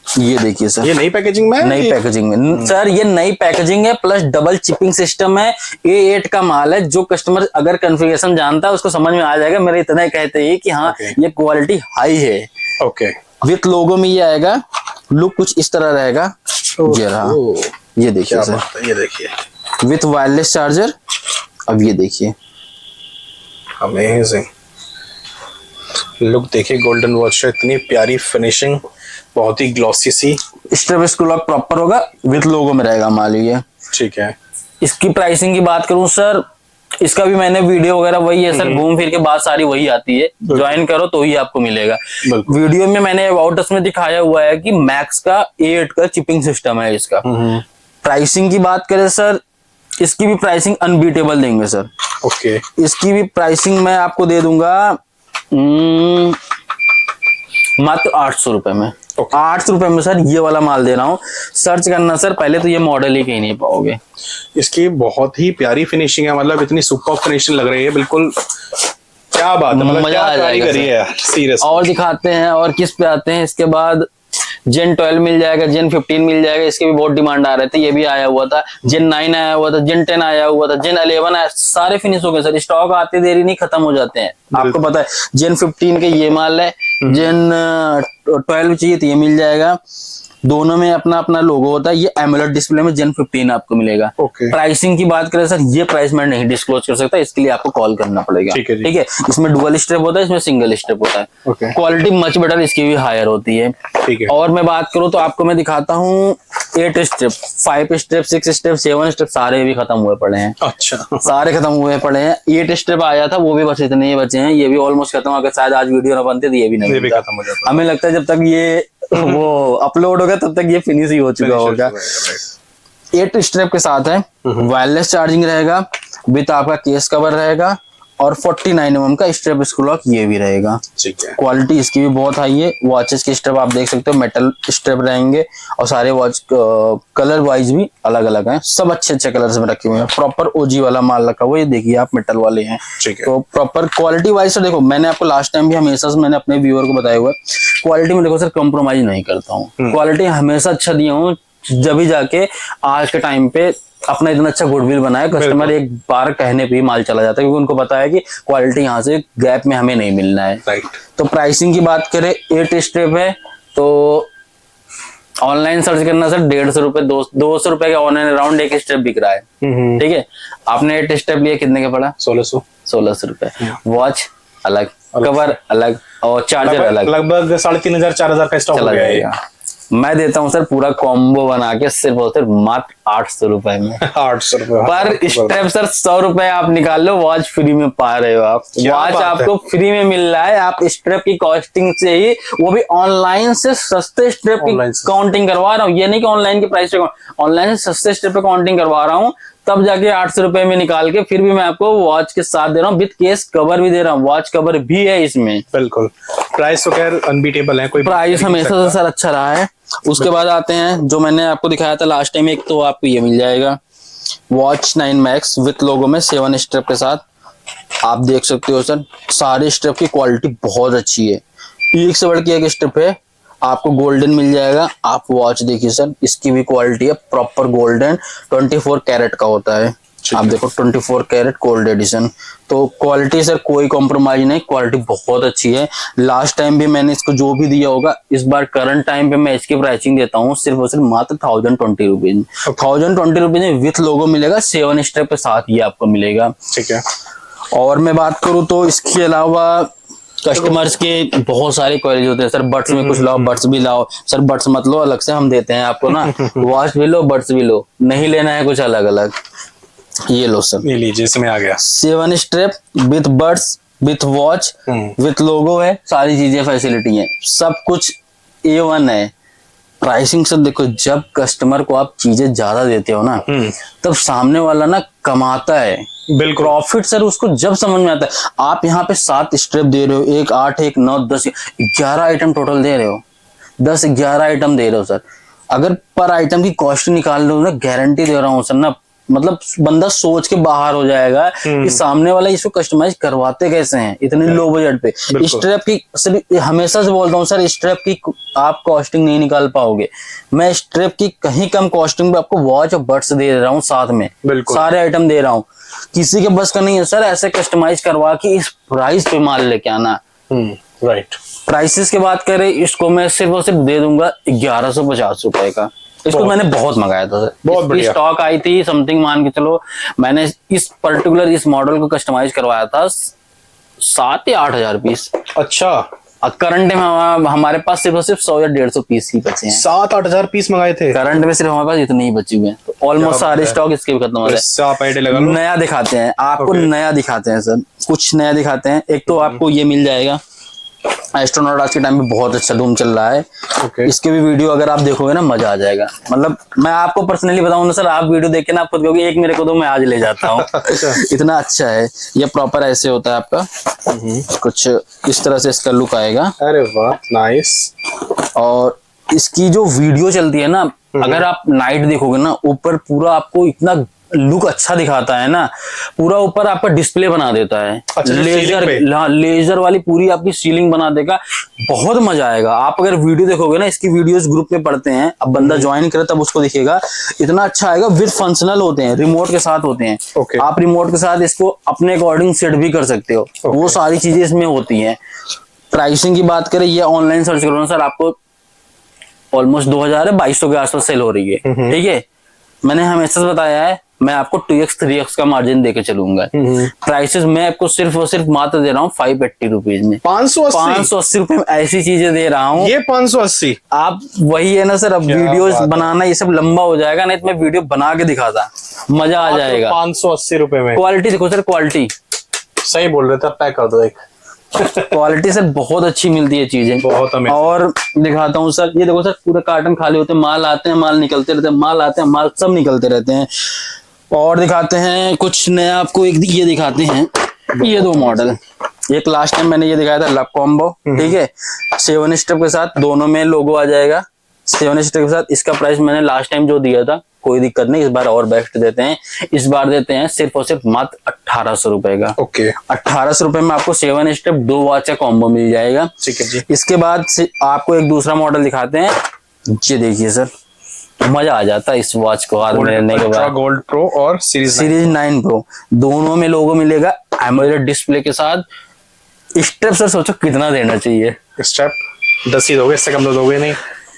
ये देखिए सर, ये नई पैकेजिंग में है? नई पैकेजिंग में सर, ये नई पैकेजिंग है, प्लस डबल चिपिंग सिस्टम है। A8 का माल है। जो कस्टमर अगर कॉन्फ़िगरेशन जानता है उसको समझ में आ जाएगा। मेरे इतना ही कहते हैं कि हाँ ये क्वालिटी हाई है। ओके। विथ लोगो में ये आएगा, लुक कुछ इस तरह रहेगा। ये रहा, ये देखिए सर, ये देखिए, विथ वायरलेस चार्जर। अब ये देखिए, अमेजिंग लुक देखिए, गोल्डन वॉच है, इतनी प्यारी फिनिशिंग, बहुत ही ग्लॉसी सी। स्ट्रेप इसको लॉक प्रॉपर होगा, विथ लोगो में रहेगा मान लीजिए। ठीक है। इसकी प्राइसिंग की बात करूं सर, इसका भी मैंने वीडियो वगैरह वही है सर, घूम फिर के बात सारी वही आती है, ज्वाइन करो तो ही आपको मिलेगा। वीडियो में मैंने अबाउट अस में दिखाया हुआ है कि मैक्स का 8 का चिपिंग सिस्टम है इसका। प्राइसिंग की बात करें सर, इसकी भी प्राइसिंग अनबीटेबल देंगे सर। ओके। इसकी भी प्राइसिंग मैं आपको दे दूंगा मात्र 800 रुपए में। 800 रुपए में सर ये वाला माल दे रहा हूँ। सर्च करना सर, पहले तो ये मॉडल ही कहीं नहीं पाओगे। इसकी बहुत ही प्यारी फिनिशिंग है, मतलब इतनी सुपर फिनिशिंग लग रही है, बिल्कुल क्या बात है, मतलब मजा आ जाएगा कारीगरी है सीरियस। और दिखाते हैं और किस पे आते हैं। इसके बाद जेन 12 मिल जाएगा, जेन 15 मिल जाएगा, इसके भी बहुत डिमांड आ रहे थे, ये भी आया हुआ था। जेन 9 आया हुआ था, जेन 10 आया हुआ था, जेन 11 आया, सारे फिनिश हो गए सर। स्टॉक आते देरी नहीं, खत्म हो जाते हैं, आपको पता है। जेन 15 के ये माल है, जेन 12 चाहिए तो ये मिल जाएगा। दोनों में अपना अपना लोगो होता है। ये एमोलेड डिस्प्ले में जेन 15 आपको मिलेगा। प्राइसिंग की बात करें सर, ये प्राइस मैं नहीं डिस्क्लोज कर सकता, इसके लिए आपको कॉल करना पड़ेगा। ठीक है। इसमें डुअल स्ट्रिप होता है, इसमें सिंगल स्ट्रिप होता है। क्वालिटी मच बेटर इसकी भी हायर होती है। और मैं बात करूं तो आपको मैं दिखाता हूँ 8 स्ट्रिप, 5 स्ट्रिप, 6 स्ट्रिप, 7 स्ट्रिप, सारे भी खत्म हुए पड़े हैं। अच्छा। सारे खत्म हुए पड़े हैं। 8 स्ट्रिप आया था, वो भी बस इतने ही बचे हैं, ये भी ऑलमोस्ट खत्म। अगर शायद आज वीडियो ना बनते तो ये भी नहीं खत्म हो जाता। हमें लगता है जब तक ये वो अपलोड होगा तब तक ये फिनिश ही हो चुका होगा। 8 स्ट्रिप के साथ है, वायरलेस चार्जिंग रहेगा, विद आपका केस कवर रहेगा, और 49 mm का स्ट्रिप स्क्रू लॉक ये भी रहेगा। ठीक है। क्वालिटी इसकी भी बहुत हाई है। वॉचेस के स्ट्रिप आप देख सकते हो, मेटल स्ट्रिप रहेंगे, और सारे वॉच कलर वाइज भी अलग अलग हैं। सब अच्छे अच्छे कलर्स में रखे हुए हैं। प्रॉपर ओजी वाला माल रखा हुआ है, ये देखिए आप, मेटल वाले हैं। तो प्रॉपर क्वालिटी वाइज से देखो, मैंने आपको लास्ट टाइम भी हमेशा से मैंने अपने व्यूअर को बताया हुआ है, क्वालिटी में देखो सर कॉम्प्रोमाइज नहीं करता हूँ। क्वालिटी हमेशा अच्छा दिया हूँ, जब भी जाके आज के टाइम पे अपना इतना अच्छा गुडविल बनाया, कस्टमर एक बार कहने पे ही माल चला जाता है, क्योंकि उनको पता है कि क्वालिटी यहाँ से गैप में हमें नहीं मिलना है। तो प्राइसिंग की बात करें, 8 स्ट्रिप है तो ऑनलाइन सर्च करना सर 150 रुपए, 200 रुपए के ऑनलाइन अराउंड एक स्ट्रिप बिक रहा है। ठीक है। आपने 8 स्ट्रिप लिया, कितने का पड़ा? 1600 रुपए। वॉच अलग, कवर अलग, और चार्जर अलग, लगभग 3500 4000 का स्टॉक चला जाएगा। मैं देता हूँ सर पूरा कॉम्बो बना के सिर्फ और सिर्फ मात्र 800 रुपए में। 800 रुपए पर स्ट्रेप सर 100 रुपए आप निकाल लो, वॉच फ्री में पा रहे हो आप। वॉच आपको फ्री में मिल रहा है। आप स्ट्रेप की कॉस्टिंग से ही, वो भी ऑनलाइन से सस्ते स्ट्रेप की काउंटिंग करवा रहा हूँ। ये नहीं कि ऑनलाइन के प्राइस पे, ऑनलाइन से सस्ते स्ट्रेप पे काउंटिंग करवा रहा हूँ, तब जाके 800 रुपए में निकाल के फिर भी मैं आपको वॉच के साथ दे रहा हूँ, विद केस कवर भी दे रहा हूँ। वॉच कवर भी है इसमें। बिल्कुल। प्राइस तो खैर अनबीटेबल है, कोई प्राइस हमेशा से सर अच्छा रहा है। उसके बाद आते हैं जो मैंने आपको दिखाया था लास्ट टाइम, एक तो आपको ये मिल जाएगा वॉच 9 मैक्स विथ लोगो में 7 स्ट्रिप के साथ। आप देख सकते हो सर, सारे स्ट्रिप की क्वालिटी बहुत अच्छी है, एक से बढ़ के एक स्ट्रिप है। आपको गोल्डन मिल जाएगा। आप वॉच देखिए सर, इसकी भी क्वालिटी है प्रॉपर गोल्डन, 24 कैरेट का होता है। आप देखो 24 कैरेट गोल्ड एडिशन। तो क्वालिटी सर कोई कॉम्प्रोमाइज नहीं, क्वालिटी बहुत अच्छी है। लास्ट टाइम भी मैंने इसको जो भी दिया होगा, इस बार करंट टाइम पे मैं इसकी प्राइसिंग देता हूँ सिर्फ और सिर्फ मात्र 1020 रुपीज। 1020 रुपीज में विथ लोगो मिलेगा, 7 स्ट्रिप के साथ ये आपको मिलेगा। ठीक है। और मैं बात करूँ तो इसके अलावा कस्टमर्स के बहुत सारे क्वेरीज होते हैं सर, बड्स में कुछ लाओ, बड्स भी लाओ। सर बड्स मत लो, अलग से हम देते हैं आपको ना। वॉच भी लो, बड्स भी लो, नहीं लेना है कुछ अलग अलग, ये लो सर, ये लीजिए, इसमें आ गया 7 strip with buds with watch with लोगो है, सारी चीजें फैसिलिटी है, सब कुछ A1 है। प्राइसिंग सर देखो, जब कस्टमर को आप चीजें ज्यादा देते हो ना, तब सामने वाला ना कमाता है। बिल्कुल। प्रॉफिट सर उसको जब समझ में आता है। आप यहाँ पे 7 स्ट्रिप दे रहे हो, 1 8 1 9 10 11 आइटम टोटल दे रहे हो, 10 11 आइटम दे रहे हो सर। अगर पर आइटम की कॉस्ट निकाल लो ना, गारंटी दे रहा हूँ सर ना, मतलब बंदा सोच के बाहर हो जाएगा कि सामने वाला इसको कस्टमाइज करवाते कैसे हैं इतने लो बजट पे। स्ट्रैप की सर हमेशा से बोलता हूँ सर, स्ट्रैप की आप कॉस्टिंग नहीं निकाल पाओगे। मैं स्ट्रैप की कहीं कम कॉस्टिंग पे आपको वॉच और बड्स दे रहा हूँ, साथ में सारे आइटम दे रहा हूँ। किसी के बस का नहीं है सर ऐसे कस्टमाइज करवा के इस प्राइस पे माल लेके आना। राइट। प्राइसेस की बात करें, इसको मैं सिर्फ और सिर्फ दे दूंगा 1150 रुपए का। इसको मैंने बहुत मंगाया था सर। बहुत बढ़िया। स्टॉक आई थी समथिंग, मान के चलो मैंने इस पर्टिकुलर इस मॉडल को कस्टमाइज करवाया था 7 या 8 हजार पीस। अच्छा, करंट में हमारे पास सिर्फ और सिर्फ 100 या 150 पीस ही बचे हैं। 7-8 हजार पीस मंगाए थे करंट में सिर्फ हमारे पास इतने ही बचे हुए हैं, तो ऑलमोस्ट क्या बात सारे है। स्टॉक इसके भी खत्म हो गए। इससे आप आइडिया लगा लो। नया दिखाते हैं आपको, Okay. नया दिखाते हैं सर, कुछ नया दिखाते हैं। एक तो आपको ये मिल जाएगा, एस्ट्रोनॉट आज के टाइम में बहुत अच्छा धूम चल रहा है। ओके, इसके भी वीडियो अगर आप देखोगे ना मजा आ जाएगा। मतलब मैं आपको पर्सनली बताऊं ना सर, आप वीडियो देख के ना आप खुद कहोगे एक मेरे को दो, मैं आज ले जाता हूँ। अच्छा। इतना अच्छा है ये। प्रॉपर ऐसे होता है आपका, कुछ इस तरह से इसका लुक आएगा। अरे वाह, नाइस। और इसकी जो वीडियो चलती है ना, अगर आप नाइट देखोगे ना, ऊपर पूरा आपको इतना लुक अच्छा दिखाता है ना, पूरा ऊपर आपका डिस्प्ले बना देता है। अच्छा, लेजर, ceiling पे? हाँ लेजर वाली पूरी आपकी सीलिंग बना देगा, बहुत मजा आएगा। आप अगर वीडियो देखोगे ना, इसकी वीडियोस ग्रुप में पड़ते हैं, अब बंदा ज्वाइन करे तब उसको दिखेगा, इतना अच्छा आएगा। विद फंक्शनल होते हैं, रिमोट के साथ होते हैं। Okay. आप रिमोट के साथ इसको अपने अकॉर्डिंग सेट भी कर सकते हो। वो सारी चीजें इसमें होती हैं। प्राइसिंग की बात करें, ये ऑनलाइन सर्च करो ना सर, आपको ऑलमोस्ट 2000 है, 2200 के आसपास सेल हो रही है। ठीक है, मैंने हमेशा से बताया है मैं आपको 2x 3x का मार्जिन देके चलूंगा। प्राइसेस मैं आपको सिर्फ और सिर्फ मात्र दे रहा हूँ 580 रुपीज में। 580 रुपए में ऐसी चीजें दे रहा हूँ। ये 580। आप वही है ना सर, अब क्या वीडियोस बात है। बनाना ये सब लंबा हो जाएगा, नहीं तो मैं वीडियो बना के दिखाता, मजा आ जाएगा। 580 रुपए में। क्वालिटी देखो सर, क्वालिटी सही बोल रहे थे, पैक कर दो एक। क्वालिटी सर बहुत अच्छी मिलती है चीजें। बहुत amazing। और दिखाता हूँ सर, ये देखो सर, पूरे कार्टन खाली होते हैं, माल आते हैं, माल निकलते रहते हैं, माल आते हैं, माल सब निकलते रहते हैं। और दिखाते हैं कुछ नया आपको, एक ये दिखाते हैं, ये 2 मॉडल। एक लास्ट टाइम मैंने ये दिखाया था लक कॉम्बो, ठीक है, 7 स्टेप के साथ, दोनों में लोगो आ जाएगा 7 स्टेप के साथ। इसका प्राइस मैंने लास्ट टाइम जो दिया था, कोई दिक्कत नहीं, इस बार और बेस्ट देते हैं। इस बार देते हैं सिर्फ और सिर्फ मात्र 1800 रुपए का। ओके, 1800 रुपए में आपको 7 स्टेप 2 वॉच का कॉम्बो मिल जाएगा। ठीक है जी। इसके बाद से आपको एक दूसरा मॉडल दिखाते हैं, ये देखिए सर, मजा आ जाता है इस वॉच को हाथ में लेने के बाद। गोल्ड प्रो और सीरीज 9 प्रो दोनों में लोगो मिलेगा एमोलेड डिस्प्ले के साथ। स्टेप सर सोचो कितना देना चाहिए। स्टेप 10 ही दोगे, इससे कम तो दोगे नहीं।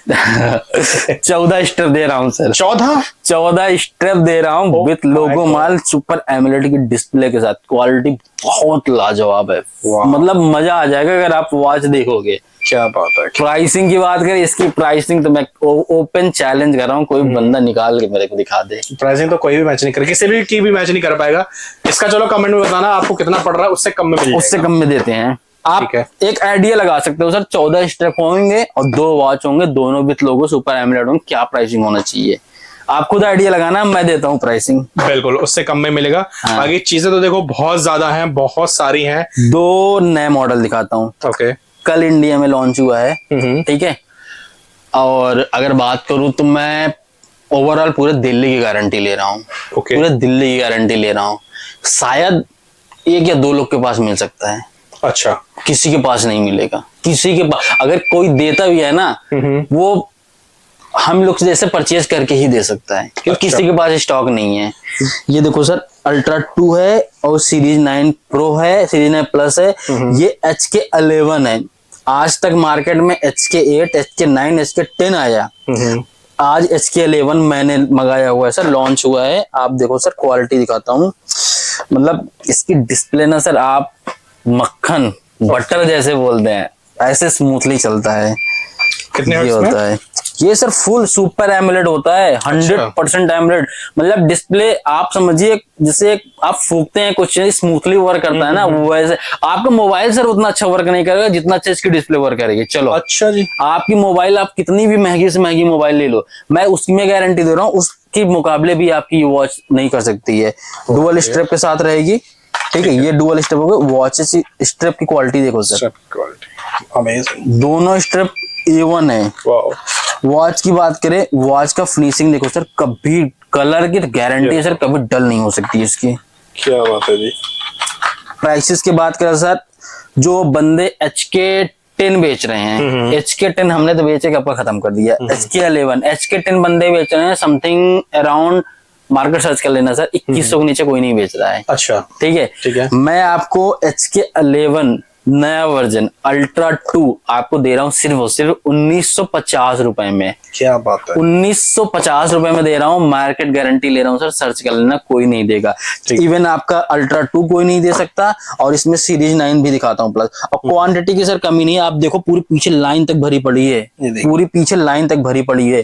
14 स्टेप दे रहा हूँ सर। 14 स्टेप दे रहा हूँ with logo mall, super AMOLED की डिस्प्ले के साथ। क्वालिटी बहुत लाजवाब है, मतलब मजा आ जाएगा अगर आप वॉच देखोगे। क्या बात है। प्राइसिंग की बात करें, इसकी प्राइसिंग तो मैं ओपन चैलेंज कर रहा हूँ, कोई बंदा निकाल के मेरे को दिखा दे। प्राइसिंग तो कोई भी मैच नहीं कर, किसी भी की भी मैच नहीं कर पाएगा इसका। चलो कमेंट में बताना आपको कितना पड़ रहा है, उससे कम में मिल जाएगा। उससे कम में देते हैं। आप ठीक है। एक आइडिया लगा सकते हो सर, 14 स्टेप होंगे और 2 वॉच होंगे, दोनों विथ लोगो सुपर एमोलेड होंगे, क्या प्राइसिंग होना चाहिए। आप खुद आइडिया लगाना, मैं देता हूँ प्राइसिंग। बिल्कुल, उससे कम में मिलेगा। हाँ। बाकी चीजें तो देखो बहुत ज्यादा हैं, बहुत सारी हैं। 2 नए मॉडल दिखाता हूँ, ओके, कल इंडिया में लॉन्च हुआ है, ठीक है। और अगर बात करूं तो मैं ओवरऑल पूरे दिल्ली की गारंटी ले रहा हूँ। ओके, पूरे दिल्ली की गारंटी ले रहा हूँ। शायद 1 या 2 लोग के पास मिल सकता है, अच्छा। किसी के पास नहीं मिलेगा। किसी के पास अगर कोई देता भी है ना, वो हम लोग जैसे परचेज करके ही दे सकता है, क्योंकि अच्छा। किसी के पास स्टॉक नहीं है। ये देखो सर, अल्ट्रा 2 है और सीरीज 9 प्रो है, सीरीज 9 प्लस है, ये HK11 है। आज तक मार्केट में HK8, HK9, HK10 आया, आज HK11 मैंने मंगाया हुआ है सर, लॉन्च हुआ है। आप देखो सर, क्वालिटी दिखाता हूँ, मतलब इसकी डिस्प्ले ना सर, आप मक्खन बटर जैसे बोलते हैं, ऐसे स्मूथली चलता है। कितने ये हर्ट्ज में? होता है, ये सर फुल सुपर एमोलेड होता है, 100% एमोलेड। मतलब डिस्प्ले आप समझिए जैसे आप फूकते हैं कुछ स्मूथली वर्क करता है ना, वैसे आपका मोबाइल सर उतना अच्छा वर्क नहीं करेगा जितना अच्छा इसकी डिस्प्ले वर्क करेगी। चलो अच्छा जी। आपकी मोबाइल, आप कितनी भी महंगी से महंगी मोबाइल ले लो, मैं उसमें गारंटी दे रहा हूँ, उसके मुकाबले भी आपकी वॉच नहीं कर सकती है। डुअल स्ट्रैप के साथ रहेगी, ठीक है। ये डुअल स्ट्रैप हो गया। वॉच स्ट्रैप की क्वालिटी देखो सर, अमेजिंग, दोनों स्ट्रैप A1 है। वाओ। वॉच की बात करें, वॉच का फिनिशिंग देखो सर, कभी कलर की गारंटी है सर, कभी डल नहीं हो सकती इसकी। क्या बात है जी। प्राइसेस की बात करें सर, जो बंदे HK10 बेच रहे हैं, HK10 हमने तो बेचे के आपका खत्म कर दिया। HK11, HK10 बंदे बेच रहे हैं समथिंग अराउंड, मार्केट सर्च कर लेना सर, 2100 के नीचे कोई नहीं बेच रहा है। अच्छा, ठीक है। ठीक है। मैं आपको HK11 नया वर्जन अल्ट्रा 2 आपको दे रहा हूँ सिर्फ और सिर्फ 1950 रुपए में। क्या बात है, 1950 रुपए में दे रहा हूँ, मार्केट गारंटी ले रहा हूँ सर, सर्च कर लेना, कोई नहीं देगा। इवन आपका अल्ट्रा 2 कोई नहीं दे सकता। और इसमें सीरीज 9 भी दिखाता हूँ प्लस। और क्वांटिटी की सर कमी नहीं है, आप देखो पूरी पीछे लाइन तक भरी पड़ी है, पूरी पीछे लाइन तक भरी पड़ी है।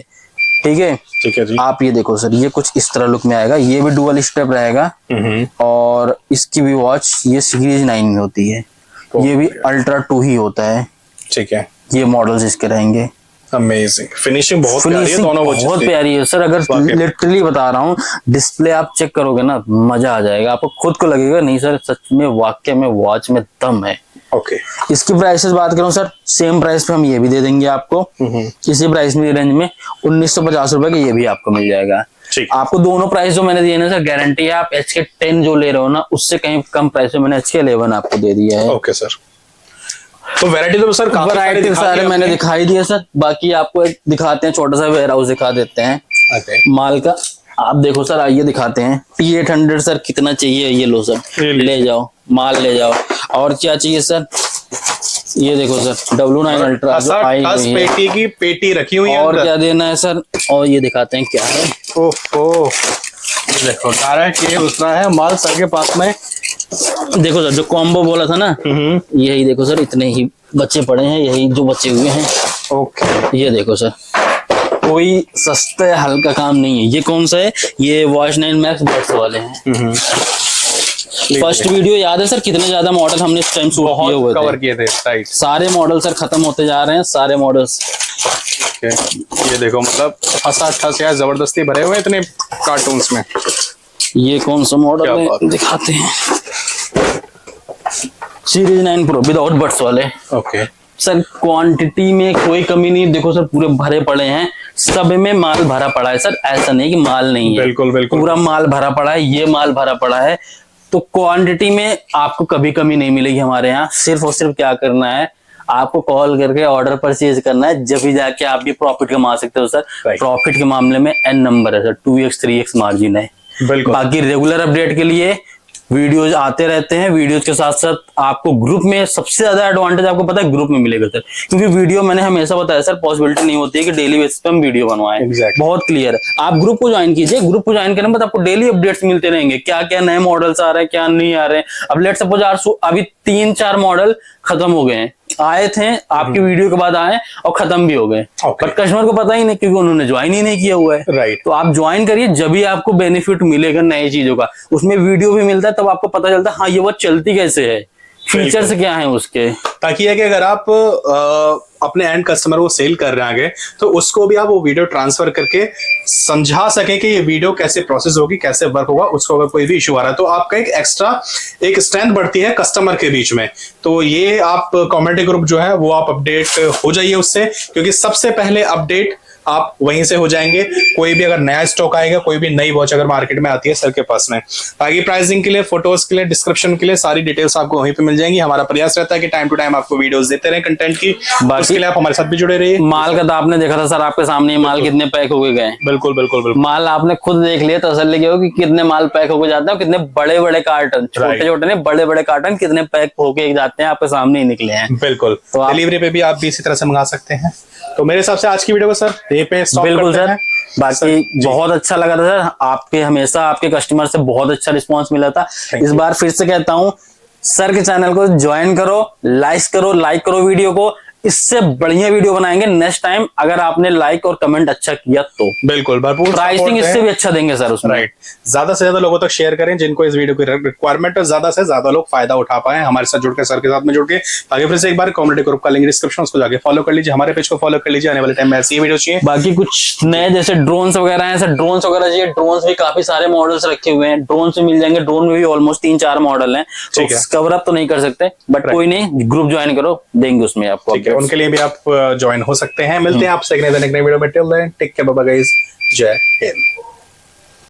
ठीक है, ठीक है जी। आप ये देखो सर, ये कुछ इस तरह लुक में आएगा, ये भी डुअल स्टेप रहेगा। और इसकी भी वॉच ये सीरीज 9 में होती है, ये भी अल्ट्रा 2 ही होता है। ठीक है, ये मॉडल्स इसके रहेंगे। अमेजिंग, फिनिशिंग बहुत प्यारी है, दोनों वॉचेस बहुत प्यारी है सर। अगर लिटरली बता रहा हूँ, डिस्प्ले आप चेक करोगे ना, मजा आ जाएगा, आपको खुद को लगेगा नहीं सर सच में वाकई में वॉच में दम है। ओके, इसकी प्राइसेस बात करूं सर, सेम प्राइस पे हम ये भी दे देंगे आपको, इसी प्राइस में रेंज में 1950 रुपए के ये भी आपको मिल जाएगा। आपको दोनों प्राइस जो मैंने दिए ना सर, गारंटी है आप HK10 जो ले रहे हो ना, उससे कहीं कम प्राइस में मैंने HK11 आपको दे दिया है। ओके सर, तो वैरायटी तो सर काफी वैरायटी सारे मैंने दिखाई दिया सर। बाकी आपको एक दिखाते हैं, छोटा सा वेयर हाउस दिखा देते हैं माल का। आप देखो सर, आइए दिखाते हैं। T800 सर कितना चाहिए, ये लो सर, ले जाओ माल ले जाओ। और क्या चाहिए सर, ये देखो सर W9 अल्ट्रा जो आई हुई है, पेटी की पेटी रखी हुई है। और क्या देना है सर, और ये दिखाते हैं क्या है। ओहो, ये देखो डायरेक्ट ये घुसना है माल सर के पास में। देखो सर, जो कॉम्बो बोला था ना, यही देखो सर, इतने ही बच्चे पड़े हैं, यही जो बचे हुए हैं। ओके, ये देखो सर, कोई सस्ता हल्का काम नहीं है। ये कौन सा है, ये वॉच 9 मैक्स बड्स वाले हैं। फर्स्ट वीडियो याद है सर, कितने ज्यादा मॉडल हमने इस टाइम शूट किए हुए थे, कवर किए थे। राइट, सारे मॉडल सर खत्म होते जा रहे हैं, सारे मॉडल्स। ये देखो, मतलब फंसा यार, जबरदस्ती भरे हुए इतने कार्टून्स में। ये कौन सा मॉडल है दिखाते हैं, सीरीज 9 प्रो विदाउट बड्स वाले। ओके सर, क्वांटिटी में कोई कमी नहीं, देखो सर पूरे भरे पड़े हैं, सब में माल भरा पड़ा है सर, ऐसा नहीं कि माल नहीं है। बिल्कुल बिल्कुल, पूरा माल भरा पड़ा है, ये माल भरा पड़ा है। तो क्वांटिटी में आपको कभी कमी नहीं मिलेगी हमारे यहाँ। सिर्फ और सिर्फ क्या करना है, आपको कॉल करके ऑर्डर परचेज करना है, जब भी जाके आप ये प्रॉफिट कमा सकते हो सर। प्रॉफिट के मामले में N नंबर है सर, 2x 3x मार्जिन है। बाकी रेगुलर अपडेट के लिए वीडियोज आते रहते हैं। वीडियोज के साथ साथ आपको ग्रुप में सबसे ज्यादा एडवांटेज आपको पता है ग्रुप में मिलेगा सर, क्योंकि वीडियो मैंने हमेशा बताया सर, पॉसिबिलिटी नहीं होती है कि डेली बेसिस पे हम वीडियो बनवाएं। बहुत क्लियर है, आप ग्रुप को ज्वाइन कीजिए, ग्रुप को ज्वाइन करने के बाद आपको डेली अपडेट्स मिलते रहेंगे, क्या क्या नए मॉडल्स आ रहे हैं, क्या नहीं आ रहे हैं। अब लेट सपोज अभी 3-4 मॉडल खत्म हो गए हैं, आए थे आपकी वीडियो के बाद आए और खत्म भी हो गए, बट कस्टमर को पता ही नहीं क्योंकि उन्होंने ज्वाइन ही नहीं किया हुआ है। राइट, तो आप ज्वाइन करिए, जब भी आपको बेनिफिट मिलेगा नई चीजों का, उसमें वीडियो भी मिलता है, तब आपको पता चलता है हाँ ये वो चलती कैसे है, फीचर्स क्या हैं उसके। ताकि है कि अगर आप अपने एंड कस्टमर को सेल कर रहे हैं आगे, तो उसको भी आप वो वीडियो ट्रांसफर करके समझा सकें कि ये वीडियो कैसे प्रोसेस होगी, कैसे वर्क होगा। उसको अगर कोई भी इशू आ रहा है तो आपका एक एक्स्ट्रा एक स्ट्रेंथ बढ़ती है कस्टमर के बीच में। तो ये आप कम्युनिटी ग्रुप जो है वो आप अपडेट हो जाइए उससे, क्योंकि सबसे पहले अपडेट आप वहीं से हो जाएंगे। कोई भी अगर नया स्टॉक आएगा, कोई भी नई वॉच अगर मार्केट में आती है सर के पास में, आगे प्राइसिंग के लिए, फोटोज के लिए, डिस्क्रिप्शन के लिए सारी डिटेल्स आपको वहीं पे मिल जाएंगी। हमारा प्रयास रहता है कि टाइम टू टाइम आपको वीडियोस देते रहे कंटेंट की, उसके लिए आप हमारे साथ भी जुड़े रहिए। माल का तो आपने देखा था सर, आपके सामने माल कितने पैक हो गए। बिल्कुल बिल्कुल बिल्कुल, माल आपने खुद देख लिया, तसल्ली की होगी कितने माल पैक होके जाते हैं, कितने बड़े बड़े कार्टन, छोटे छोटे नहीं बड़े बड़े कार्टन कितने पैक होके जाते हैं, आपके सामने ही निकले हैं। बिल्कुल, तो डिलीवरी पे भी आप भी इसी तरह से मंगा सकते हैं। तो मेरे हिसाब से आज की वीडियो को सर यहीं पे स्टॉप करते हैं। बाकी बहुत अच्छा लगा था सर, आपके हमेशा आपके कस्टमर से बहुत अच्छा रिस्पांस मिला था। इस बार फिर से कहता हूँ, सर के चैनल को ज्वाइन करो, लाइक करो वीडियो को, इससे बढ़िया वीडियो बनाएंगे नेक्स्ट टाइम, अगर आपने लाइक और कमेंट अच्छा किया तो। बिल्कुल, भरपूर प्राइसिंग इससे भी अच्छा देंगे सर उसमें। राइट, ज्यादा से ज्यादा लोगों तक शेयर करें जिनको इस वीडियो की रिक्वायरमेंट है, ज्यादा से ज्यादा लोग फायदा उठा पाए हमारे साथ जुड़ के, सर के साथ में जुड़ के। आगे फिर से एक बार कम्युनिटी ग्रुप का लिंक डिस्क्रिप्शन, उसको जाके फॉलो कर लीजिए, हमारे पेज को फॉलो कर लीजिए, आने वाले टाइम में ऐसी वीडियो चाहिए। बाकी कुछ नए जैसे ड्रोन्स वगैरह हैं सर, ड्रोन्स वगैरह चाहिए, ड्रोन्स भी काफी सारे मॉडल्स रखे हुए हैं, ड्रोन में मिल जाएंगे। ड्रोन में भी ऑलमोस्ट 3-4 मॉडल हैं, तो कवर अप तो नहीं कर सकते, बट कोई नहीं, ग्रुप ज्वाइन करो, देंगे उसमें आपको। उनके लिए भी आप ज्वाइन हो सकते हैं। मिलते हैं आपसे एक नए वीडियो में, till then take care, bye bye guys, Jai Hind.